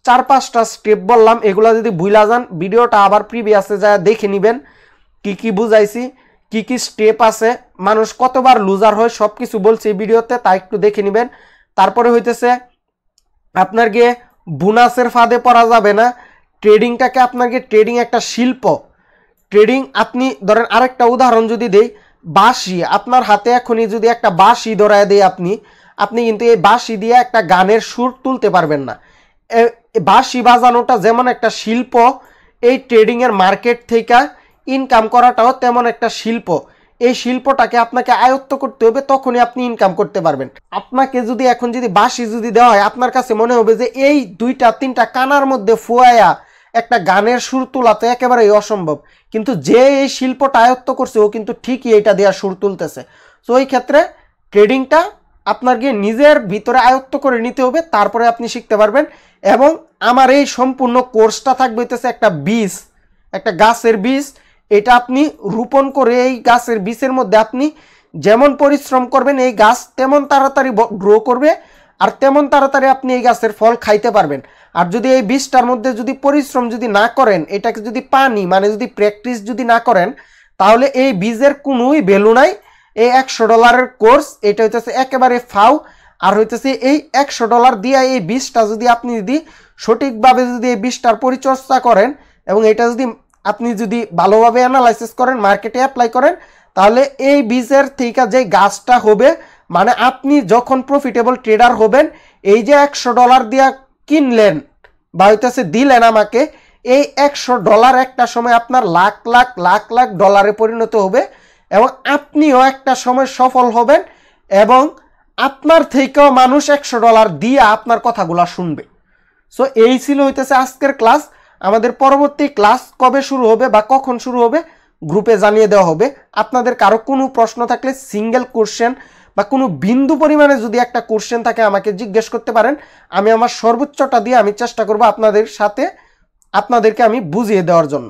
4-5টা step বললাম, এগুলা যদি ভুলা যান ভিডিওটা আবার প্রিভিয়াসে যায় দেখে নেবেন কি কি বুঝাইছি, কি কি স্টেপ আছে, মানুষ কতবার লুজার হয় সব কিছু বলছি এই ভিডিওতে, তাই একটু দেখে নেবেন। তারপরে হইতেছে আপনার গিয়ে বোনাসের ফাঁদে পড়া যাবে না। ট্রেডিংটাকে আপনার গিয়ে ট্রেডিং একটা শিল্প। ট্রেডিং আপনি ধরেন আরেকটা উদাহরণ যদি দেই, বাঁশি আপনার হাতে এখনই যদি একটা বাঁশি ধরায় দেয় আপনি কিন্তু এই বাঁশি দিয়ে একটা গানের সুর তুলতে পারবেন না। বাঁশি বাজানোটা যেমন একটা শিল্প, এই ট্রেডিংয়ের মার্কেট থেকে ইনকাম করাটাও তেমন একটা শিল্প। এই শিল্পটাকে আপনাকে আয়ত্ত করতে হবে, তখনই আপনি ইনকাম করতে পারবেন। আপনাকে যদি এখন যদি বাঁশি যদি দেওয়া হয়, আপনার কাছে মনে হবে যে এই 2-3টা কানার মধ্যে ফুয়ায়া একটা গানের সুর তোলা তো একেবারেই অসম্ভব, কিন্তু যে এই শিল্পটা আয়ত্ত করছে ও কিন্তু ঠিকই এটা দেওয়া সুর তুলতেছে। তো ওই ক্ষেত্রে ট্রেডিংটা আপনার গিয়ে নিজের ভিতরে আয়ত্ত করে নিতে হবে, তারপরে আপনি শিখতে পারবেন। এবং আমার এই সম্পূর্ণ কোর্সটা থাকবে হইতেছে একটা বীজ, একটা গাছের বীজ। এটা আপনি রোপণ করে এই গাছের বীজের মধ্যে আপনি যেমন পরিশ্রম করবেন এই গাছ তেমন তাড়াতাড়ি গ্রো করবে, আর তেমন তাড়াতাড়ি আপনি এই গাছের ফল খাইতে পারবেন। আর যদি এই বীজটার মধ্যে যদি পরিশ্রম যদি না করেন, এটাকে যদি পানি মানে যদি প্র্যাকটিস যদি না করেন, তাহলে এই বীজের কোনোই ভ্যালু নাই। এই $100 কোর্স এটা হইতেছে একেবারে ফাউ। আর হইতেছে এই $100 দিয়ে এই বীজটা যদি আপনি যদি সঠিকভাবে যদি এই বীজটার পরিচর্যা করেন এবং এটা যদি আপনি যদি ভালোভাবে অ্যানালাইসিস করেন, মার্কেটে অ্যাপ্লাই করেন, তাহলে এই বীজের থেকে যে গাছটা হবে, মানে আপনি যখন প্রফিটেবল ট্রেডার হবেন, এই যে $100 দিয়ে কিনলেন বা হইতেছে দিলেন আমাকে, এই $100 একটা সময় আপনার লাখ লাখ লাখ লাখ ডলারে পরিণত হবে এবং আপনিও একটা সময় সফল হবেন এবং আপনার থেকেও মানুষ $100 দিয়ে আপনার কথাগুলো শুনবে। সো এই ছিল হইতেছে আজকের ক্লাস। আমাদের পরবর্তী ক্লাস কবে শুরু হবে বা কখন শুরু হবে গ্রুপে জানিয়ে দেওয়া হবে। আপনাদের কারো কোনো প্রশ্ন থাকলে সিঙ্গেল কোশ্চেন বা কোনো বিন্দু পরিমাণে যদি একটা কোশ্চেন থাকে আমাকে জিজ্ঞেস করতে পারেন। আমি আমার সর্বোচ্চটা দিয়ে আমি চেষ্টা করব আপনাদেরকে আমি বুঝিয়ে দেওয়ার জন্য।